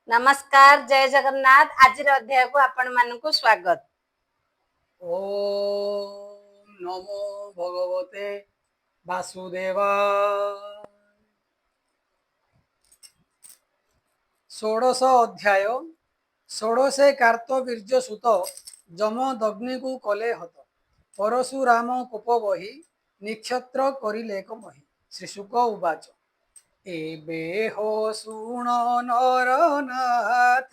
नमस्कार जय जगन्नाथ। आज अध्याय को आपण मानकु स्वागत। ओम नमो भगवते वासुदेवाय। षोडश अध्याय। षोडशे कार्तवीर्य सुत जमदग्नि को कले हत परशुराम कोप बही निक्षत्र करिले कमहि। श्रीशुक उवाच एबे हो शुण नरनाथ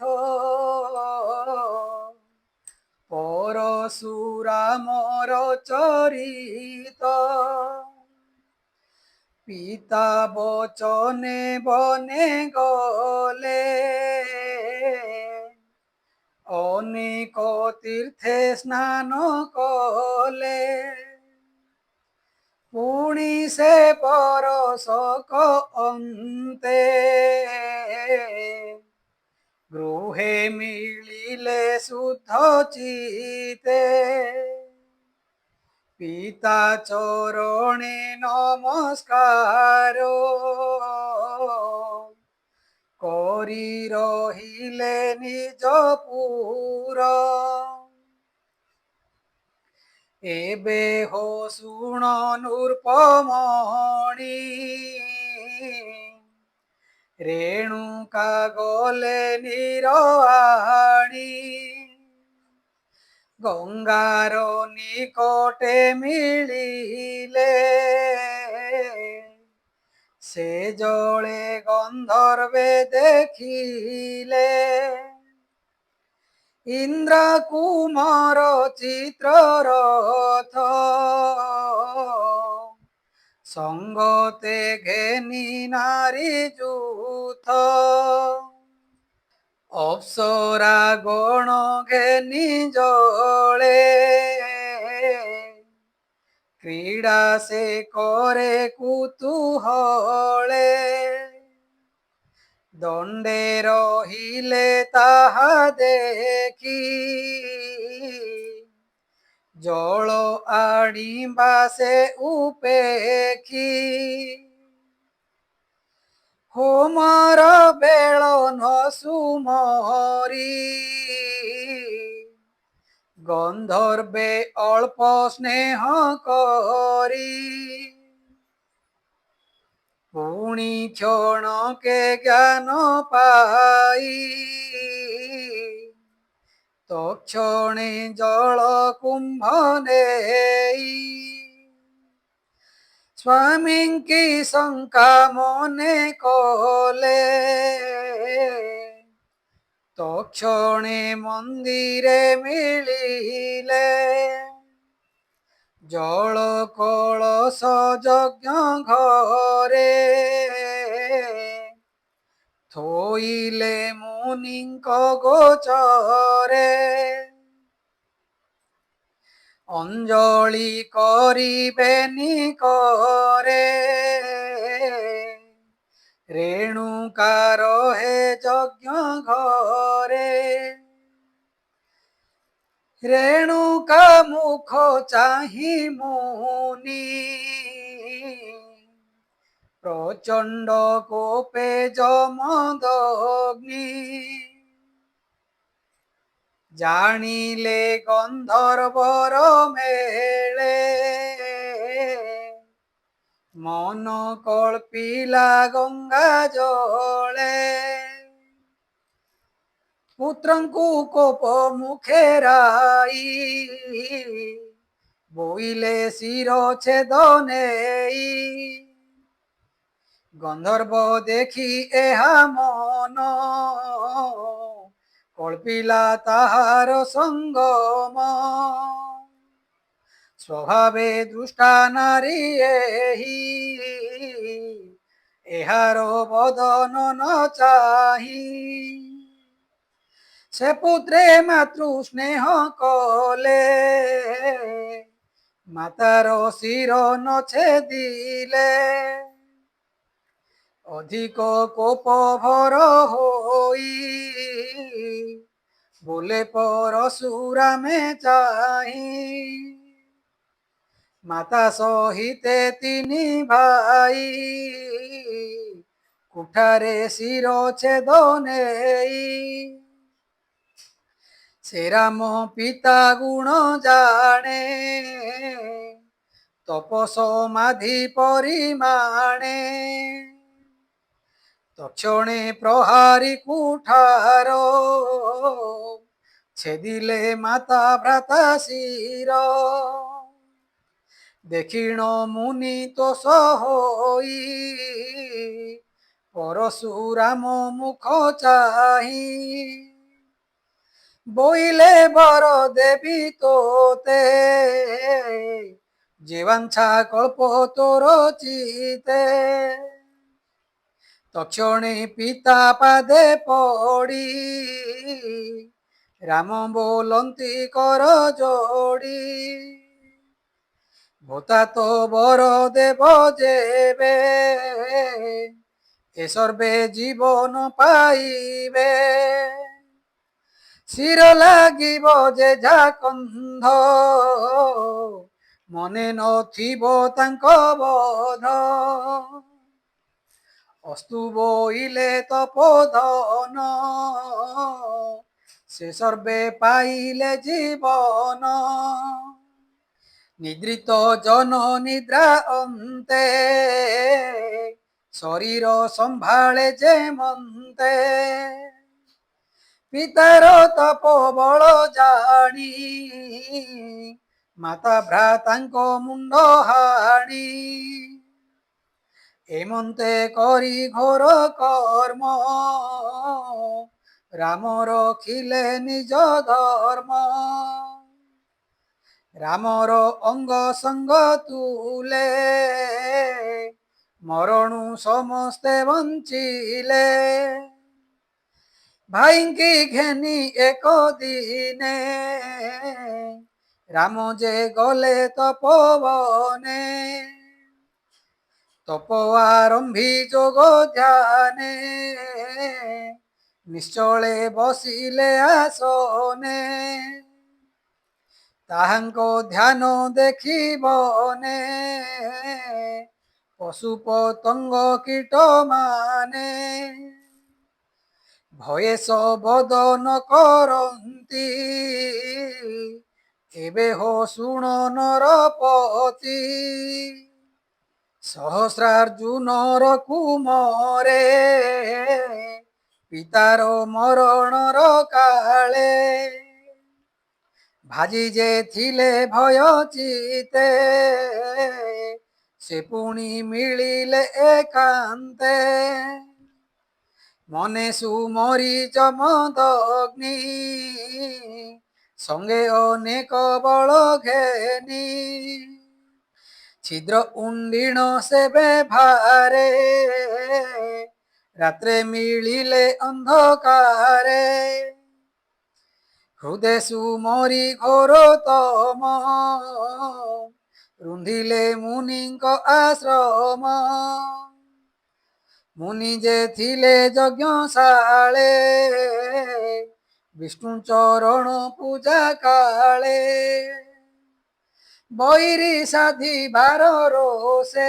परशुरामर चरित पिता बचने बने गले अनेक तीर्थे स्नान कले पुणी से परसक अन्ते गृहे मिलिले शुद्ध चिते पिता चरणे नमस्कार करी रहिले निज पुर एबे हो शुण नृपमणि रेणुका गले निरआणी गंगार निकटे मिलिले से जले गंधर्वे देखिले इंद्र कुमार चित्ररथ संगते घेनी नारी जूथ अप्सरा गण घेनी जले क्रीड़ा से करे कुतूहले दंडे रहिले ताहा देखी जल आनिबा से उपेखी होमार बेल न सुमरी गंधर्वे अल्प स्नेह करी पुणी क्षण के ज्ञान पाई तक्षणे जल कुंभ नेई स्वामी की शंका मने कले तक्षणे मंदिरे मिलिले जल कलश यज्ञ घरे थोइले मुनिंक गोचरे अंजलि करिबेनि करे रेणुकार हे यज्ञ घरे रेणुका मुख चाहि मुनि प्रचंड कोपे जमदग्नि जानिले गंधर्वर मेले मन कल्पिला गंगा जले पुत्रंकु कोप मुखेराई बोइले शिर छेद नेई गंधर्व देखी एहा मन कल्पिला ताहार संगम स्वभावे दृष्टा नारी एही एहार बदन न चाही से पुत्रे मातृ स्नेह कले मातार शिर न छेदिले अधिक कोप भर होई बोले परशुरामे चाही माता सहिते तिनी भाई କୁଠାରେ ଶିର ଛେଦ ନେଇ ସେ ରାମ ପିତା ଗୁଣ ଜାଣେ ତପ ସମାଧି ପରିମାଣେ ତକ୍ଷଣେ ପ୍ରହାରୀ କୁଠାର ଛେଦିଲେ ମାତା ଭ୍ରାତା ଶିର ଦେଖିଣ ମୁନି ତୋଷ ହୋଇ ପରଶୁରାମ ମୁଖ ଚାହିଁ ବୋଇଲେ ବର ଦେବୀ ତୋତେ ଯେ ବାଞ୍ଛା କଳ୍ପ ତୋର ଚିତେ ତକ୍ଷଣେ ପିତା ପାଦେ ପଡ଼ି ରାମ ବୋଲନ୍ତି କର ଯୋଡ଼ି ଭୋତା ତ ବର ଦେବ ଯେବେ ଏ ସର୍ବେ ଜୀବନ ପାଇବେ ଶିର ଲାଗିବ ଯେ ଯା କନ୍ଧ ମନେ ନଥିବ ତାଙ୍କ ବୋଧ ଅସ୍ତୁ ବୋଇଲେ ତପୋଧନ ସେ ସର୍ବେ ପାଇଲେ ଜୀବନ ନିଦ୍ରିତ ଜନ ନିଦ୍ରା ଅନ୍ତେ ଶରୀର ସମ୍ଭାଳେ ଯେ ମନ୍ତେ ପିତାର ତପ ବଳ ଜାଣି ମାତା ଭ୍ରାତାଙ୍କ ମୁଣ୍ଡ ହାଣି ଏମନ୍ତେ କରି ଘୋର କର୍ମ ରାମ ରଖିଲେ ନିଜ ଧର୍ମ ରାମର ଅଙ୍ଗ ସଙ୍ଗ ତୁଲେ ମରଣୁ ସମସ୍ତେ ବଞ୍ଚିଲେ ଭାଇଙ୍କି ଘେନି ଏକ ଦିନେ ରାମ ଯେ ଗଲେ ତପୋବନେ ତପ ଆରମ୍ଭି ଯୋଗ ଧ୍ୟାନେ ନିଶ୍ଚଳେ ବସିଲେ ଆସନେ ତାହାଙ୍କ ଧ୍ୟାନ ଦେଖିବନେ ପଶୁ ପତଙ୍ଗ କୀଟ ମାନେ ଭୟେଶ ବଦନ କରନ୍ତି ଏବେ ହୋ ଶୁଣ ନରପତି ସହସ୍ରାର୍ଜୁନର କୁମରେ ପିତାର ମରଣର କାଳେ ଭାଜି ଯେ ଥିଲେ ଭୟ ଚିତେ ସେ ପୁଣି ମିଳିଲେ ଏକାନ୍ତେ ମନେ ସୁମରି ଚମଦଗ୍ନି ସଙ୍ଗେ ଅନେକ ବଳ ଘେନି ଛିଦ୍ର ଉଣ୍ଡିଣ ସେବେ ଭାରେ ରାତ୍ରେ ମିଳିଲେ ଅନ୍ଧକାରେ ହୃଦେ ସୁମରି ଘୋର ତମ ରୁନ୍ଧିଲେ ମୁନିଙ୍କ ଆଶ୍ରମ ମୁନି ଯେ ଥିଲେ ଯଜ୍ଞଶାଳେ ବିଷ୍ଣୁ ଚରଣ ପୂଜା କାଳେ ବୈରୀ ସାଧିବାର ରୋଷେ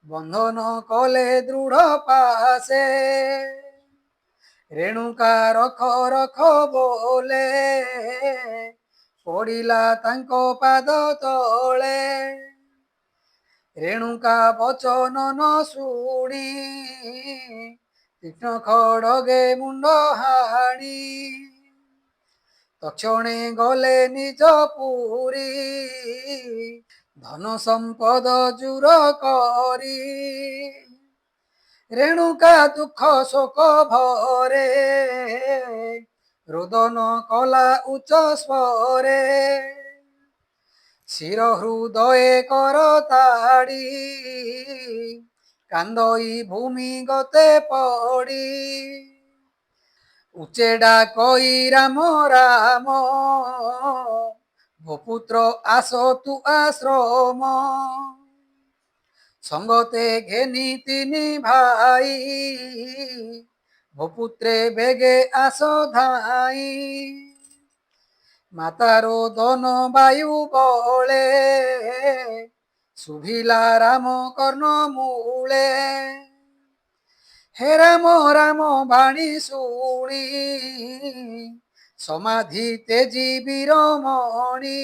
ବନ୍ଧନ କଲେ ଦୃଢ ପାଶେ ରେଣୁକା ରଖ ରଖ ବୋଲେ ପଡ଼ିଲା ତାଙ୍କ ପାଦ ତଳେ ରେଣୁକା ବଚନ ନ ଶୁଣି ତୀକ୍ଷ୍ଣ ଖଡ଼ଗେ ମୁଣ୍ଡ ହାଣି ତକ୍ଷଣେ ଗଲେ ନିଜ ପୁରୀ ଧନ ସମ୍ପଦ ଜୁର କରି ରେଣୁକା ଦୁଃଖ ଶୋକ ଭରେ ରୋଦନ କଲା ଉଚ୍ଚ ସ୍ୱରେ ଶିର ହୃଦଏ କର ତାଡ଼ି କାନ୍ଦଇ ଭୂମି ଗତେ ପଡ଼ି ଉଚ୍ଚେଡ଼ା କଇ ରାମ ରାମ ଭୂପୁତ୍ର ଆସ ତୁ ଆଶ୍ରମ ସଙ୍ଗତେ ଘେନି ତିନି ଭାଇ ଭୂପୁତ୍ରେ ବେগে ଆସ ଧାଇ ମାତାର ଦନ ବାୟୁ ବଳେ ଶୁଭିଲା ରାମ କର୍ଣ୍ଣ ମୂଳେ हे राम राम बाणी शुणी समाधि तेजी वीरमणि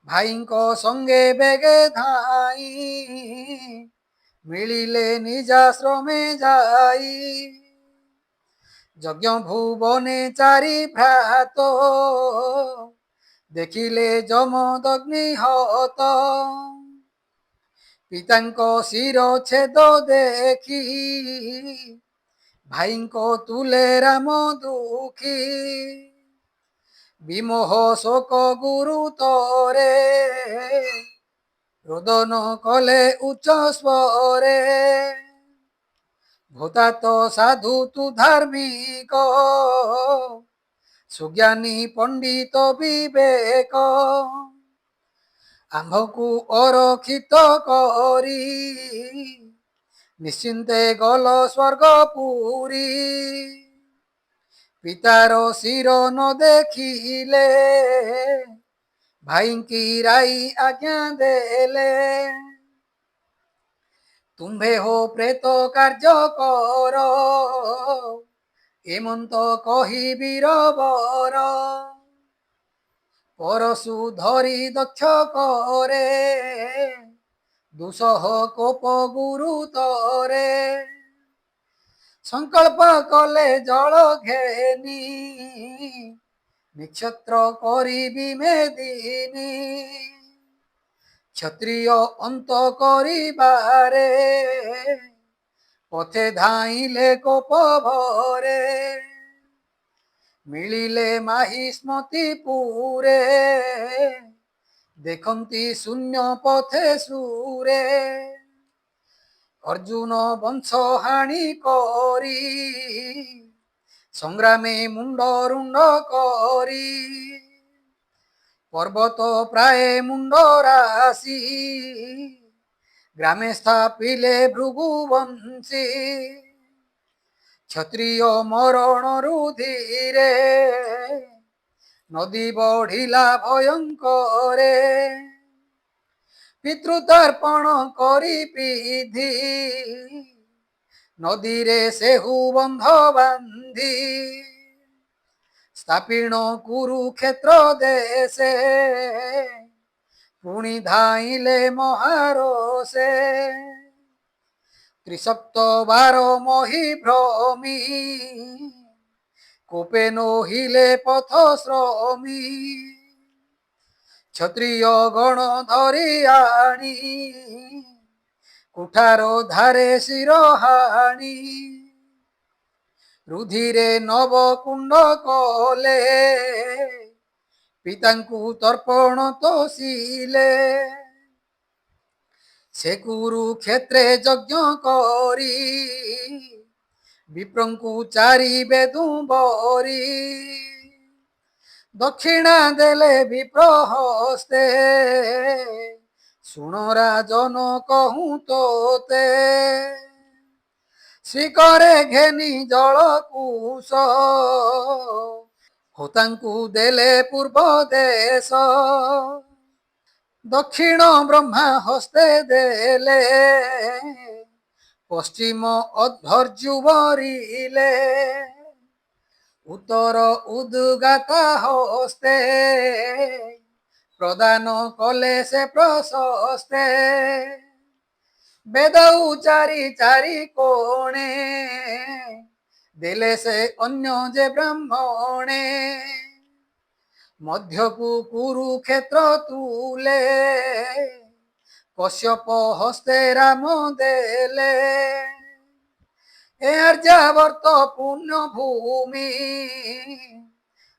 भाईको संगे बेगे धाई मिलिले निजाश्रमे जाई यज्ञ भुवने चारि भ्रात देखिले जमदग्नि हत पितांको शिर छेद देखी भाईको तुले राम दुखी विमोह शोक गुरुतरे रोदन कले उच्च स्वरे भूतात साधु तु धार्मिक सुज्ञानी पंडित विवेक आम्भकु अरक्षित करी निश्चिंते गल स्वर्गपुरी पितार शिर न देखिले भाई की राई आज्ञा देले तुम्भे हो प्रेत कार्य कर एमंत कही वीरवर परशु धरी दक्ष करे दुसह कोप गुरुतरे संकल्प कले जल घेनी निक्षत्र करी मेदिनी क्षत्रिय अंत करिबारे पथे धाइले कोप भरे मिलिले माही स्मृतिपुरे देखंती शून्य पथे सुरे अर्जुन वंश हानि करी संग्रामे मुंड रुंड करी पर्वत प्राय मुंड राशि ग्रामे स्थापिले भृगुवंशी क्षत्रिय मरण रुधिरे नदी बढ़िला भयंकरे पितृतर्पण करी पिधि नदी रे सेहु बंध बांधी स्थापिण कुरुक्षेत्र देशे पुणी धाइले महारोषे त्रिसप्त बार मही भ्रमी कोपे नहिले पथ श्रमी क्षत्रिय गण धरी आणी कुठारो धारे शिरहाणी रुधिरे नव कुंड कले पितांकु तर्पण तोषिले से कुरुक्षेत्रे यज्ञ करी विप्रंकु चारि बेदु बरी दक्षिणा देले विप्र हस्ते सुण राजन कहूँ तोते श्रीकरे घेनी जल कुश होतांकु देले पूर्व देश दक्षिण ब्रह्मा हस्ते देले पश्चिम अध्वर्यु बरिले उत्तर उद्गाता हस्ते प्रदान कले से प्रशस्ते वेद चारि चारि कोणे देले से अन्य जे ब्राह्मणे मध्यकु कुरुक्षेत्र तुले कश्यप हस्ते राम देले आर्यावर्त पुण्य भूमि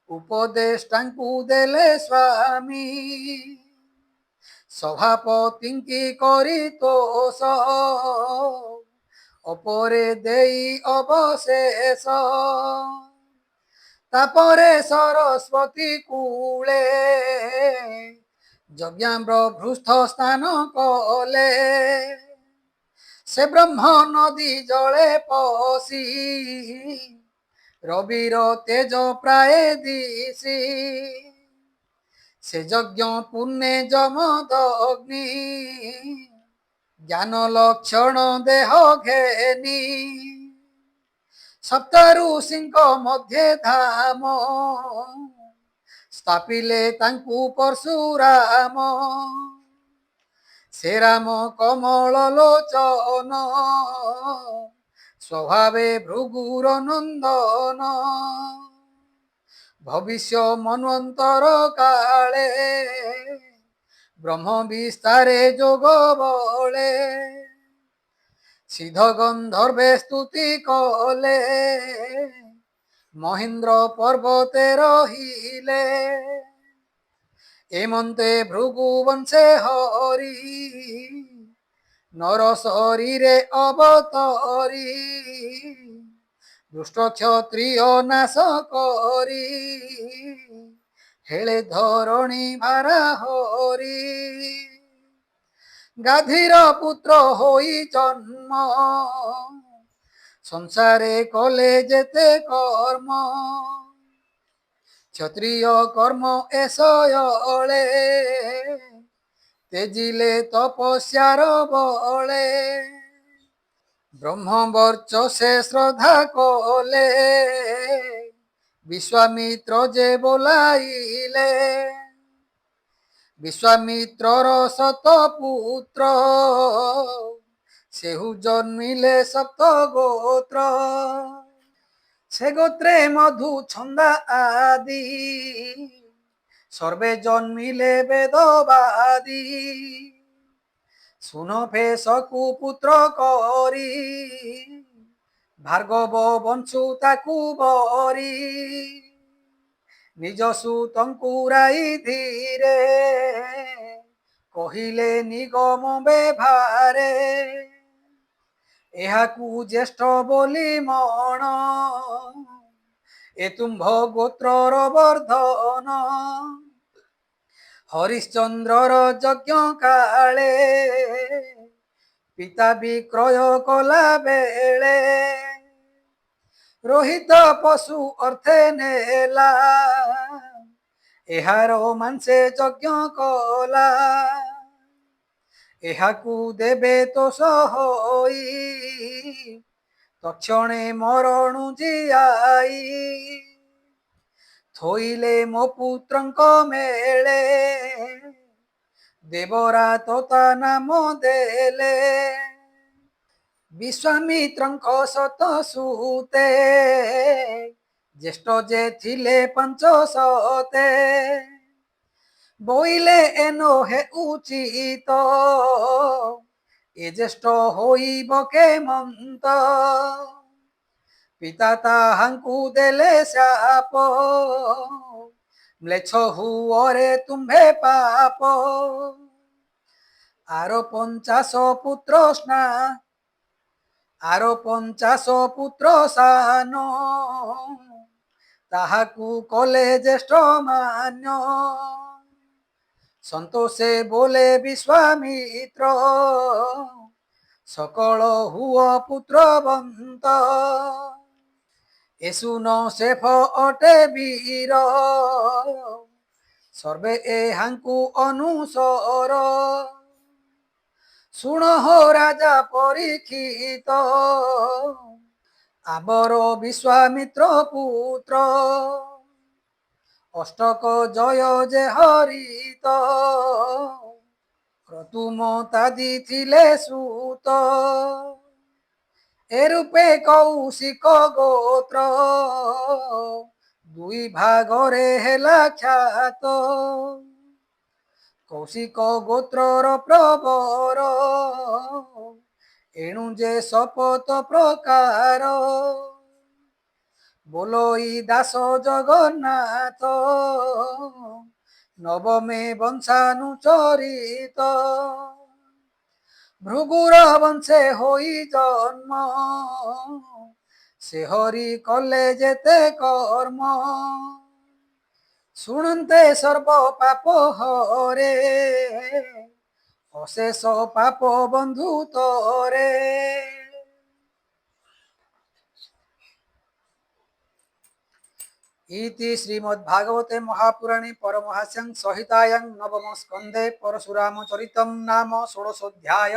उपदेष्टांकु देले स्वामी सभापति की करी तोष अपरे देई अवशेष तापरे सरस्वती कूले यज्ञाम्र भृष्ठ स्थान कले से ब्रह्म नदी जले पशी रविर तेज प्राय दिशी से यज्ञ पुण्य जमदग्नि জ্ঞান লক্ষণ দেহ ঘেনি সপ্ত ଋଷିଙ୍କ ମଧ୍ୟେ ଧାମ ସ୍ଥାପିଲେ ତାଙ୍କୁ ପରଶୁରାମ ସେ ରାମ କମଳ ଲୋଚନ ସ୍ୱଭାବେ ଭୃଗୁର ନନ୍ଦନ ଭବିଷ୍ୟ ମନ୍ୱନ୍ତର କାଳେ ବ୍ରହ୍ମ ବିସ୍ତାରେ ଯୋଗ ବଳେ সিদ্ধ গন্ধর্বে স্তুতি কলে মহেন্দ্র পর্বতে রহিলে এমন্তে ভৃগু বংশে হরি নর শরীরে অবতরি দুষ্ট ক্ষত্রিয় নাশ করি হেলে ধরণী ভারা হরি গাধীর পুত্র হই জন্ম সংসারে কলে যেতে কর্ম ক্ষত্রিয় কর্ম এসয়লে তেজিলে তপস্যার বলে ব্রহ্মবর্চসে শ্রদ্ধা কলে বিশ্বামিত্র যে বলাইলে বিশ্বামিত্রর শত পুত্র সেহু জন্মিলে সপ্ত গোত্র সে গোত্রে মধু ছন্দা আদি সর্বে জন্মিলে বেদবাদী শুনো ফেসকু পুত্র করি ভার্গব বংশু তাকু বরি নিজ সুতଙ୍କୁ ରାଇ ଧୀରେ କହିଲେ ନିଗମ ବେଭାରେ ଏହାକୁ ଜ୍ୟେଷ୍ଠ ବୋଲି ମଣ ଏ ତୁମ୍ଭ ଗୋତ୍ରର ବର୍ଦ୍ଧନ ହରିଶ୍ଚନ୍ଦ୍ରର ଯଜ୍ଞ କାଳେ ପିତା ବିକ୍ରୟ କଲା ବେଳେ ରୋହିତ ପଶୁ ଅର୍ଥେ ନେଲା ଏହାର ମାଂସେ ଯଜ୍ଞ କଲା ଏହାକୁ ଦେବେ ତୋଷ ହୋଇ ତକ୍ଷଣେ ମରଣୁ ଜିଆଇ ଥୋଇଲେ ମୋ ପୁତ୍ରଙ୍କ ମେଳେ ଦେବରା ତୋତା ନାମ ଦେଲେ বিশ্বামিত্রଙ୍କ শত সুতে জ্যেষ্ঠ যে ଥିଲେ পঞ্চশতে বইলে এনো হে উচিত এ জ্যেষ্ঠ হইব কেমন্ত পিতা তাহাଙ୍କୁ দেলে শাপ ম্লেচ্ছ হুଅରେ ତୁମ୍ଭେ ପାପ ଆର 50 ପୁତ୍ର ସ୍ନା ଆର 50 ପୁତ୍ର ସାନ ତାହାକୁ କଲେ ଜ୍ୟେଷ୍ଠ ମାନ୍ୟ ସନ୍ତୋଷେ ବୋଲେ ବିଶ୍ୱାମିତ୍ର সকল হুଅ পুত্রবন্ত এসুন শেফ অটে বীর সর্বে এহাଙ୍କୁ অনুসর শুণ হো রাজা পরীক্ষিত আবর বিশ্বামিত্র পুত্র অষ্টক জয় যে হরিত ক্রতুমতাদি থিলে সুত এরূপে কৌশিক গোত্র দুই ভাগরে হেলা খ্যাত কৌশিক গোত্রর প্রবর এণু যে শপথ প্রকার বলই দাস জগন্নাথ নবমে বংশানুচরিত ভৃগুর বংশে হই জন্ম সে হরি কলে যেতে কর্ম শুনন্তে সর্ব পাপ হরে অশেষ পাপ বন্ধু তরে इति श्रीमद्भागवते महापुराणे परमहास्यां संहितायां नवम स्कन्धे परशुराम चरितं नाम षोडशोऽध्याय।